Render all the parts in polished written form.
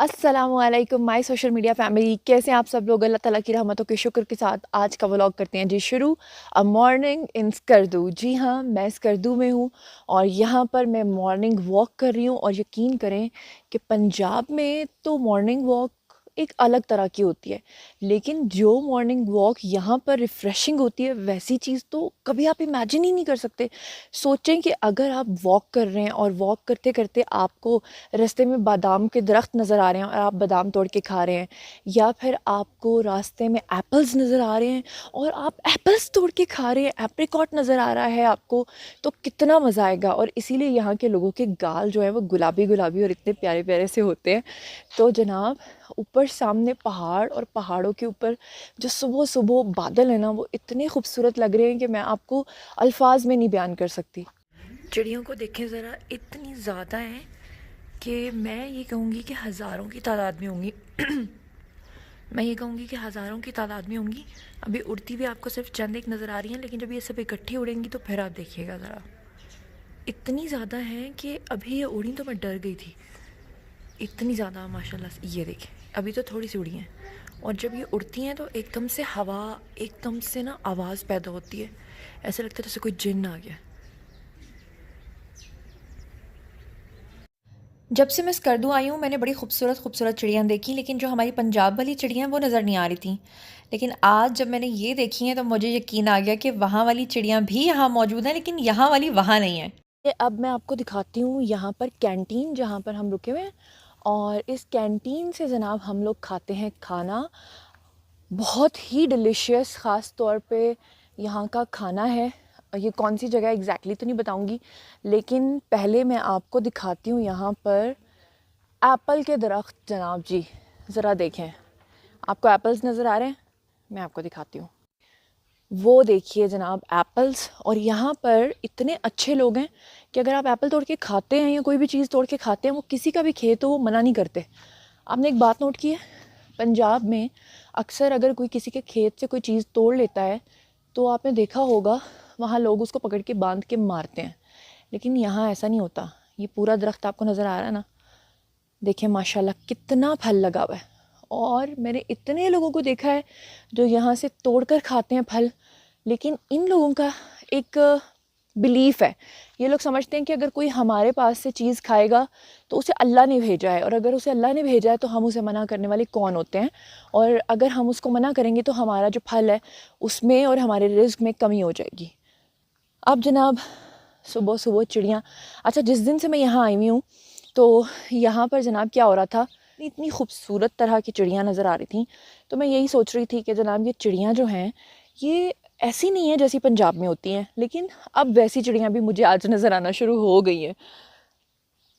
अस्सलामुअलैकुम my social media family, कैसे हैं आप सब लोग। अल्लाह ताला की रहमतों के शुक्र के साथ आज का व्लॉग करते हैं जी शुरू। अ मॉर्निंग इन स्कर्दू। जी हाँ, मैं स्कर्दू में हूँ और यहाँ पर मैं मॉर्निंग वॉक कर रही हूँ। और यकीन करें कि पंजाब में तो मॉर्निंग वॉक एक अलग तरह की होती है, लेकिन जो मॉर्निंग वॉक यहाँ पर रिफ़्रेशिंग होती है वैसी चीज़ तो कभी आप इमेजिन ही नहीं कर सकते। सोचें कि अगर आप वॉक कर रहे हैं और वॉक करते करते आपको रास्ते में बादाम के दरख्त नज़र आ रहे हैं और आप बादाम तोड़ के खा रहे हैं, या फिर आपको रास्ते में एप्पल्स नज़र आ रहे हैं और आप एप्पल्स तोड़ के खा रहे हैं, एप्रिकॉट नज़र आ रहा है आपको, तो कितना मज़ा आएगा। और इसीलिए यहाँ के लोगों के गाल जो है वो गुलाबी गुलाबी और इतने प्यारे प्यारे से होते हैं। तो जनाब, ऊपर सामने पहाड़ और पहाड़ों के ऊपर जो सुबह सुबह बादल है ना, वो इतने खूबसूरत लग रहे हैं कि मैं आपको अल्फाज में नहीं बयान कर सकती। चिड़ियों को देखें ज़रा, इतनी ज़्यादा है कि मैं ये कहूँगी कि हज़ारों की तादाद में होंगी। मैं ये कहूँगी कि हज़ारों की तादाद में होंगी। अभी उड़ती हुई आपको सिर्फ चंद एक नज़र आ रही हैं, लेकिन जब ये सब इकट्ठी उड़ेंगी तो फिर आप देखिएगा ज़रा, इतनी ज़्यादा हैं कि अभी ये उड़ी तो मैं डर गई थी। इतनी ज़्यादा माशाल्लाह से। ये देखें, अभी तो थोड़ी सी उड़ी हैं और जब ये उड़ती हैं तो एकदम से हवा, एकदम से ना आवाज़ पैदा होती है, ऐसा लगता है जैसे कोई जिन्न आ गया। जब से मैं स्कर्दू आई हूँ मैंने बड़ी खूबसूरत खूबसूरत चिड़ियाँ देखी, लेकिन जो हमारी पंजाब वाली चिड़ियाँ हैं वो नज़र नहीं आ रही थी। लेकिन आज जब मैंने ये देखी हैं तो मुझे यकीन आ गया कि वहाँ वाली चिड़ियाँ भी यहाँ मौजूद हैं, लेकिन यहाँ वाली वहाँ नहीं है। ये अब मैं आपको दिखाती हूँ यहाँ पर कैंटीन जहाँ पर हम रुके हुए हैं, और इस कैंटीन से जनाब हम लोग खाते हैं खाना, बहुत ही डिलीशियस। ख़ास तौर पे यहाँ का खाना है। ये कौन सी जगह एग्जैक्टली तो नहीं बताऊँगी, लेकिन पहले मैं आपको दिखाती हूँ यहाँ पर एप्पल के दरख्त। जनाब जी, ज़रा देखें, आपको एप्पल्स नज़र आ रहे हैं? मैं आपको दिखाती हूँ। वो देखिए जनाब, एप्पल्स। और यहाँ पर इतने अच्छे लोग हैं कि अगर आप एप्पल तोड़ के खाते हैं या कोई भी चीज़ तोड़ के खाते हैं, वो किसी का भी खेत हो वो मना नहीं करते। आपने एक बात नोट की है, पंजाब में अक्सर अगर कोई किसी के खेत से कोई चीज़ तोड़ लेता है तो आपने देखा होगा वहाँ लोग उसको पकड़ के बांध के मारते हैं, लेकिन यहाँ ऐसा नहीं होता। ये पूरा दरख्त आपको नज़र आ रहा है ना, देखें माशाल्लाह कितना फल लगा हुआ है। और मैंने इतने लोगों को देखा है जो यहाँ से तोड़कर खाते हैं फल, लेकिन इन लोगों का एक बिलीफ है, ये लोग समझते हैं कि अगर कोई हमारे पास से चीज़ खाएगा तो उसे अल्लाह ने भेजा है, और अगर उसे अल्लाह ने भेजा है तो हम उसे मना करने वाले कौन होते हैं। और अगर हम उसको मना करेंगे तो हमारा जो फल है उसमें और हमारे रिज़्क में कमी हो जाएगी। अब जनाब, सुबह सुबह चिड़ियाँ, अच्छा जिस दिन से मैं यहाँ आई हुई हूँ तो यहाँ पर जनाब क्या हो रहा था, इतनी खूबसूरत तरह की चिड़ियाँ नज़र आ रही थी। तो मैं यही सोच रही थी कि जनाब ये चिड़ियाँ जो हैं ये ऐसी नहीं है जैसी पंजाब में होती हैं, लेकिन अब वैसी चिड़ियाँ भी मुझे आज नज़र आना शुरू हो गई हैं।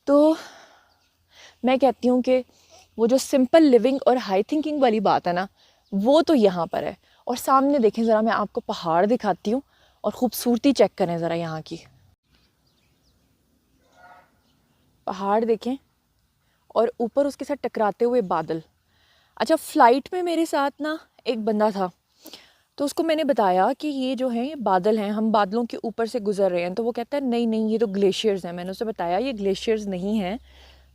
तो मैं कहती हूँ कि वो जो सिंपल लिविंग और हाई थिंकिंग वाली बात है ना, वो तो यहाँ पर है। और सामने देखें ज़रा, मैं आपको पहाड़ दिखाती हूँ और ख़ूबसूरती चेक करें ज़रा यहाँ की। पहाड़ देखें और ऊपर उसके साथ टकराते हुए बादल। अच्छा, फ़्लाइट में मेरे साथ ना एक बंदा था, तो उसको मैंने बताया कि ये जो है ये बादल हैं, हम बादलों के ऊपर से गुजर रहे हैं। तो वो कहता है नहीं नहीं, ये तो ग्लेशियर्स हैं। मैंने उसे बताया ये ग्लेशियर्स नहीं हैं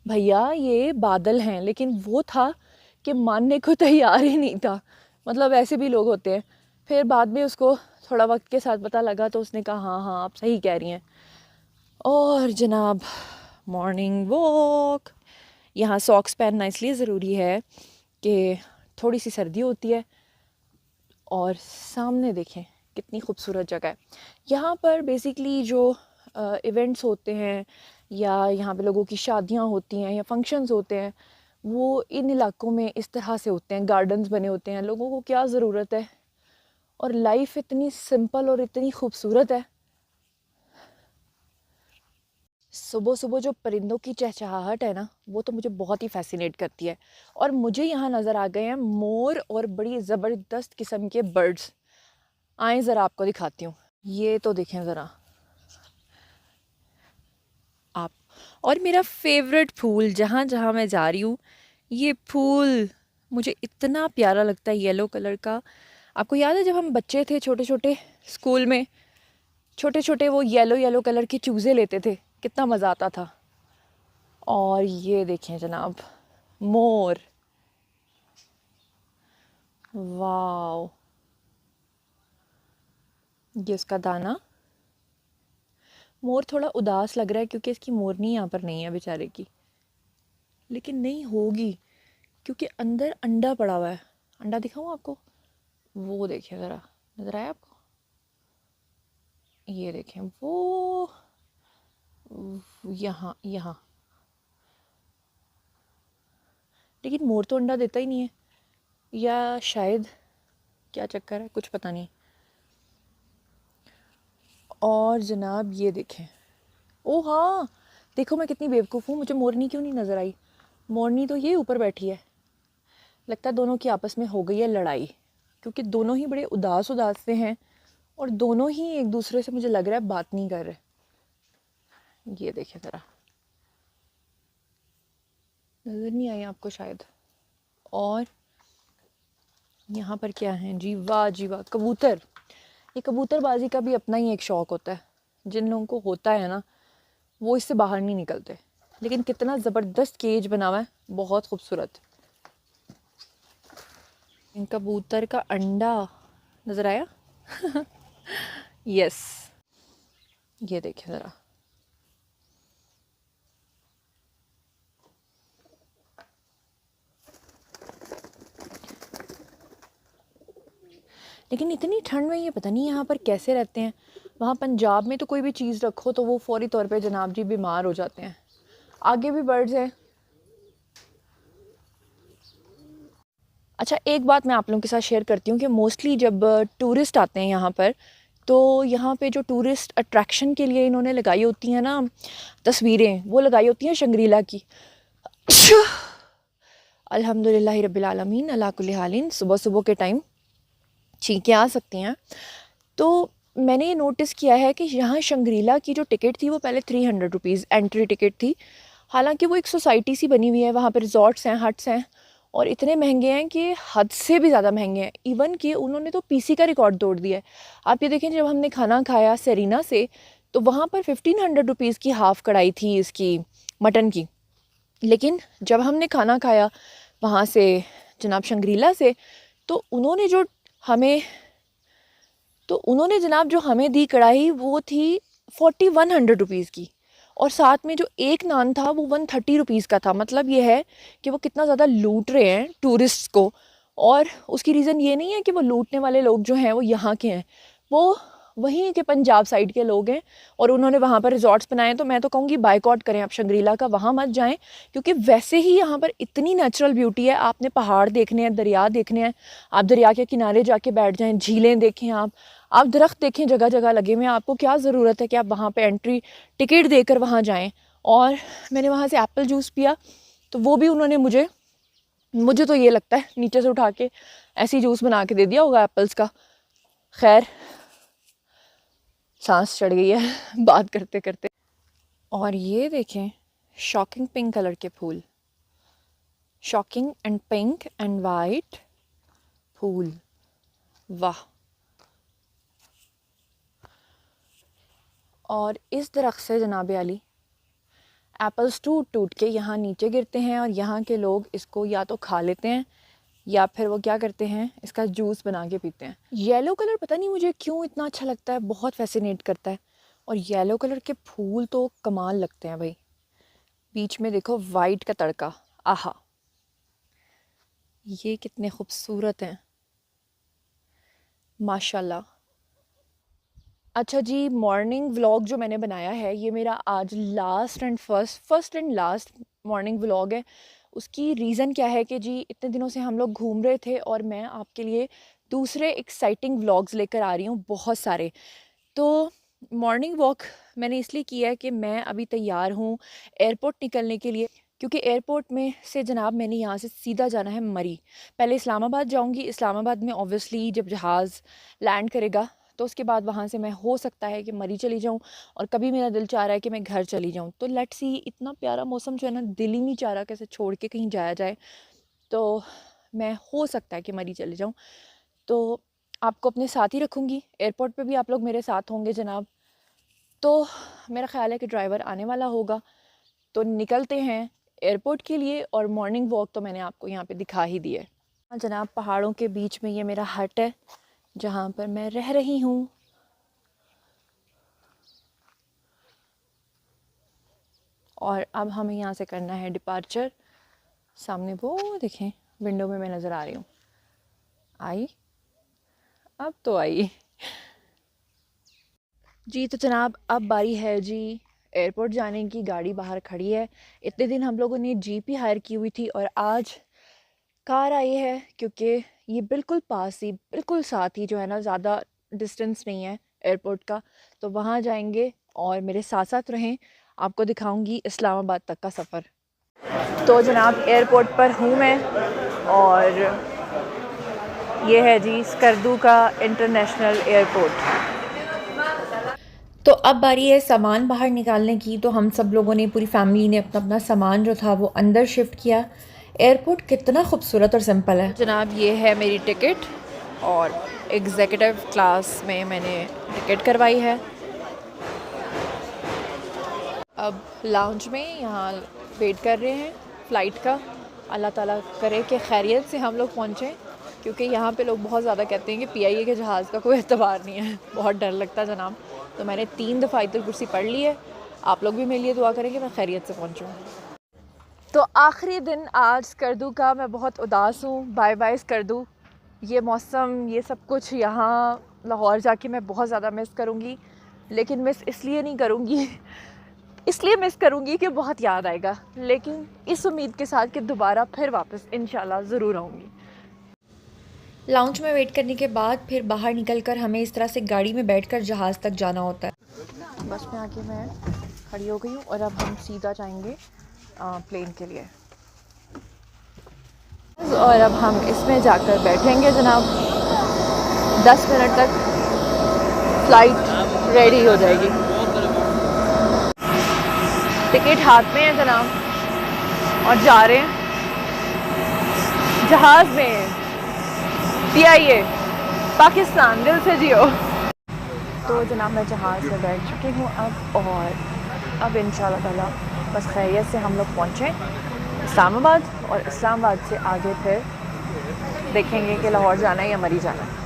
भैया, ये बादल हैं। लेकिन वो था कि मानने को तैयार ही नहीं था। मतलब ऐसे भी लोग होते हैं। फिर बाद में उसको थोड़ा वक्त के साथ पता लगा तो उसने कहा हाँ हाँ आप सही कह रही हैं। और जनाब, मॉर्निंग वॉक, यहाँ सॉक्स पहनना इसलिए ज़रूरी है कि थोड़ी सी सर्दी होती है। और सामने देखें कितनी खूबसूरत जगह है। यहाँ पर बेसिकली जो इवेंट्स होते हैं या यहाँ पे लोगों की शादियाँ होती हैं या फंक्शंस होते हैं, वो इन इलाकों में इस तरह से होते हैं, गार्डन्स बने होते हैं। लोगों को क्या ज़रूरत है, और लाइफ इतनी सिंपल और इतनी खूबसूरत है। सुबह सुबह जो परिंदों की चहचहाहट है ना, वो तो मुझे बहुत ही फैसिनेट करती है। और मुझे यहाँ नज़र आ गए हैं मोर और बड़ी ज़बरदस्त किस्म के बर्ड्स। आए ज़रा आपको दिखाती हूँ, ये तो देखें ज़रा आप। और मेरा फेवरेट फूल, जहाँ जहाँ मैं जा रही हूँ ये फूल मुझे इतना प्यारा लगता है, येलो कलर का। आपको याद है जब हम बच्चे थे छोटे छोटे, स्कूल में छोटे छोटे वो येलो येलो कलर के चूज़े लेते थे, कितना मज़ा आता था। और ये देखें जनाब, मोर, वाओ, ये उसका दाना। मोर थोड़ा उदास लग रहा है क्योंकि इसकी मोरनी यहाँ पर नहीं है बेचारे की, लेकिन नहीं होगी क्योंकि अंदर अंडा पड़ा हुआ है। अंडा दिखाऊँ आपको? वो देखिए ज़रा, नज़र आया आपको? ये देखें वो यहाँ यहाँ। लेकिन मोर तो अंडा देता ही नहीं है, या शायद क्या चक्कर है, कुछ पता नहीं। और जनाब ये देखें, ओ हाँ, देखो मैं कितनी बेवकूफ़ हूँ, मुझे मोरनी क्यों नहीं नज़र आई। मोरनी तो ये ऊपर बैठी है। लगता है दोनों की आपस में हो गई है लड़ाई, क्योंकि दोनों ही बड़े उदास उदास से हैं और दोनों ही एक दूसरे से मुझे लग रहा है बात नहीं कर रहे। ये देखें ज़रा, नज़र नहीं आई आपको शायद। और यहाँ पर क्या है जी, वाह जी वाह, कबूतर। ये कबूतरबाजी का भी अपना ही एक शौक़ होता है, जिन लोगों को होता है ना वो इससे बाहर नहीं निकलते। लेकिन कितना ज़बरदस्त केज बना हुआ है, बहुत खूबसूरत। इन कबूतर का अंडा नज़र आया? यस, ये देखिए ज़रा, लेकिन इतनी ठंड में ये पता नहीं यहाँ पर कैसे रहते हैं। वहाँ पंजाब में तो कोई भी चीज़ रखो तो वो फौरी तौर पे जनाब जी बीमार हो जाते हैं। आगे भी बर्ड्स हैं। अच्छा, एक बात मैं आप लोगों के साथ शेयर करती हूँ कि मोस्टली जब टूरिस्ट आते हैं यहाँ पर, तो यहाँ पे जो टूरिस्ट अट्रैक्शन के लिए इन्होंने लगाई होती हैं ना तस्वीरें, वो लगाई होती हैं शंग्रीला की। अल्हम्दुलिल्लाह रब्बिल आलमीन अला कुल्ली हालिन। सुबह सुबह के टाइम छींकें आ सकती हैं। तो मैंने ये नोटिस किया है कि यहाँ शंग्रीला की जो टिकट थी वो पहले 300 रुपीज़ एंट्री टिकट थी। हालांकि वो एक सोसाइटी सी बनी हुई है, वहाँ पर रिजॉर्ट्स हैं, हट्स हैं, और इतने महंगे हैं कि हद से भी ज़्यादा महंगे हैं। इवन कि उन्होंने तो पीसी का रिकॉर्ड तोड़ दिया है। आप ये देखें, जब हमने खाना खाया सेरीना से तो वहाँ पर 1500 रुपीज़ की हाफ़ कढ़ाई थी इसकी मटन की। लेकिन जब हमने खाना खाया वहाँ से जनाब शंग्रीला से, तो उन्होंने जनाब जो हमें दी कढ़ाई वो थी 4100 रुपीज़ की, और साथ में जो एक नान था वो 130 रुपीज़ का था। मतलब ये है कि वो कितना ज़्यादा लूट रहे हैं टूरिस्ट को। और उसकी रीज़न ये नहीं है कि वो लूटने वाले लोग जो हैं वो यहाँ के हैं, वो वहीं के पंजाब साइड के लोग हैं और उन्होंने वहाँ पर रिजॉर्ट्स बनाए। तो मैं तो कहूँगी बायकॉट करें आप शंग्रीला का, वहाँ मत जाएं, क्योंकि वैसे ही यहाँ पर इतनी नेचुरल ब्यूटी है। आपने पहाड़ देखने हैं, दरिया देखने हैं, आप दरिया के किनारे जाके बैठ जाएं, झीलें देखें, आप दरख्त देखें, जगह जगह लगे हुए हैं। आपको क्या ज़रूरत है कि आप वहाँ पे एंट्री टिकट देकर वहाँ जाएं। और मैंने वहाँ से एप्पल जूस पिया, तो वो भी उन्होंने मुझे तो ये लगता है नीचे से उठा के ऐसी जूस बना के दे दिया होगा एप्पल्स का। खैर, सांस चढ़ गई है बात करते करते। और ये देखें, शॉकिंग पिंक कलर के फूल, shocking and pink and white फूल, वाह। और इस दरख्त से जनाब आली एप्पल्स टूट टूट के यहाँ नीचे गिरते हैं और यहाँ के लोग इसको या तो खा लेते हैं या फिर वो क्या करते हैं, इसका जूस बना के पीते हैं। येलो कलर पता नहीं मुझे क्यों इतना अच्छा लगता है, बहुत फैसिनेट करता है। और येलो कलर के फूल तो कमाल लगते हैं भाई। बीच में देखो वाइट का तड़का, आहा, ये कितने खूबसूरत हैं माशाल्लाह। अच्छा जी, मॉर्निंग व्लॉग जो मैंने बनाया है ये मेरा आज first and last morning vlog है। उसकी रीज़न क्या है कि जी इतने दिनों से हम लोग घूम रहे थे और मैं आपके लिए दूसरे एक्साइटिंग व्लॉग्स लेकर आ रही हूँ बहुत सारे। तो मॉर्निंग वॉक मैंने इसलिए किया है कि मैं अभी तैयार हूँ एयरपोर्ट निकलने के लिए, क्योंकि एयरपोर्ट में से जनाब मैंने यहाँ से सीधा जाना है मरी। पहले इस्लामाबाद जाऊँगी, इस्लामाबाद में ऑब्वियसली जब जहाज़ लैंड करेगा तो उसके बाद वहाँ से मैं हो सकता है कि मरी चली जाऊँ, और कभी मेरा दिल चाह रहा है कि मैं घर चली जाऊँ। तो लेट्स सी, इतना प्यारा मौसम जो है ना, दिल ही नहीं चाह रहा कैसे छोड़ के कहीं जाया जाए। तो मैं हो सकता है कि मरी चले जाऊँ, तो आपको अपने साथ ही रखूँगी। एयरपोर्ट पे भी आप लोग मेरे साथ होंगे जनाब। तो मेरा ख़्याल है कि ड्राइवर आने वाला होगा, तो निकलते हैं। एयरपोर्ट के लिए, और मॉर्निंग वॉक तो मैंने आपको यहाँ पे दिखा ही दी है। हाँ जनाब, पहाड़ों के बीच में ये मेरा हट है जहाँ पर मैं रह रही हूँ। और अब हमें यहाँ से करना है डिपार्चर। सामने वो देखें, विंडो में मैं नज़र आ रही हूँ। आई, अब तो आई जी। तो जनाब अब बारी है जी एयरपोर्ट जाने की। गाड़ी बाहर खड़ी है। इतने दिन हम लोगों ने जीप ही हायर की हुई थी और आज कार आई है, क्योंकि ये बिल्कुल पास ही, बिल्कुल साथ ही जो है ना, ज़्यादा डिस्टेंस नहीं है एयरपोर्ट का। तो वहाँ जाएंगे और मेरे साथ साथ रहें, आपको दिखाऊंगी इस्लामाबाद तक का सफ़र। तो जनाब एयरपोर्ट पर हूँ मैं, और ये है जी स्कर्दू का इंटरनेशनल एयरपोर्ट। तो अब बारी है सामान बाहर निकालने की। तो हम सब लोगों ने, पूरी फैमिली ने अपना अपना सामान जो था वो अंदर शिफ्ट किया। एयरपोर्ट कितना खूबसूरत और सिंपल है। जनाब ये है मेरी टिकट, और एग्ज़ीक्यूटिव क्लास में मैंने टिकट करवाई है। अब लाउंज में यहाँ वेट कर रहे हैं फ़्लाइट का। अल्लाह ताला करे कि खैरियत से हम लोग पहुँचें, क्योंकि यहाँ पे लोग बहुत ज़्यादा कहते हैं कि पीआईए के जहाज़ का कोई एतबार नहीं है। बहुत डर लगता है जनाब। तो मैंने 3 दफ़ा आयतुल कुर्सी पढ़ ली है। आप लोग भी मेरे लिए दुआ करें कि मैं खैरियत से पहुँचूँ। तो आखिरी दिन आज स्कर्दू का। मैं बहुत उदास हूँ। Bye bye Skardu. ये मौसम, ये सब कुछ यहाँ लाहौर जाके मैं बहुत ज़्यादा मिस करूँगी। लेकिन मिस इसलिए नहीं करूँगी इसलिए मिस करूँगी कि बहुत याद आएगा, लेकिन इस उम्मीद के साथ कि दोबारा फिर वापस इंशाल्लाह ज़रूर आऊँगी। लाउंज में वेट करने के बाद फिर बाहर निकलकर हमें इस तरह से गाड़ी में बैठकर जहाज़ तक जाना होता है। बस में आके मैं खड़ी हो गई हूँ और अब हम सीधा जाएंगे प्लेन के लिए। और अब हम इसमें जाकर बैठेंगे जनाब। 10 मिनट तक फ़्लाइट रेडी हो जाएगी। टिकट हाथ में है जनाब और जा रहे हैं जहाज़ में। पीआईए पाकिस्तान, दिल से जियो। तो जनाब मैं जहाज़ में बैठ चुकी हूँ अब, और अब इंशाल्लाह ताला बस खैरियत से हम लोग पहुँचें इस्लामाबाद, और इस्लामाबाद से आगे फिर देखेंगे कि लाहौर जाना है या मरी जाना है।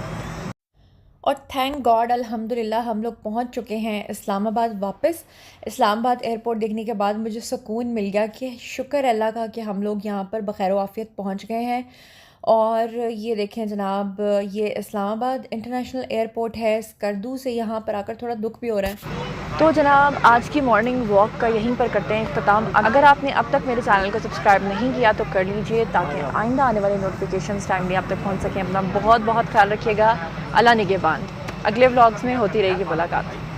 और थैंक गॉड, अल्हम्दुलिल्लाह हम लोग पहुंच चुके हैं इस्लामाबाद वापस। इस्लामाबाद एयरपोर्ट देखने के बाद मुझे सुकून मिल गया कि शुक्र अल्लाह का कि हम लोग यहाँ पर बखैर आफियत पहुँच गए हैं। और ये देखें जनाब, ये इस्लामाबाद इंटरनेशनल एयरपोर्ट है। स्कर्दू से यहाँ पर आकर थोड़ा दुख भी हो रहा है। तो जनाब आज की मॉर्निंग वॉक का यहीं पर करते हैं इख्तिताम। अगर आपने अब तक मेरे चैनल को सब्सक्राइब नहीं किया तो कर लीजिए, ताकि आइंदा आने वाले नोटिफिकेशंस टाइमली आप तक पहुंच सकें। अपना बहुत बहुत ख्याल रखिएगा। अल्लाह निगहबान। अगले व्लॉग्स में होती रहेगी मुलाकात।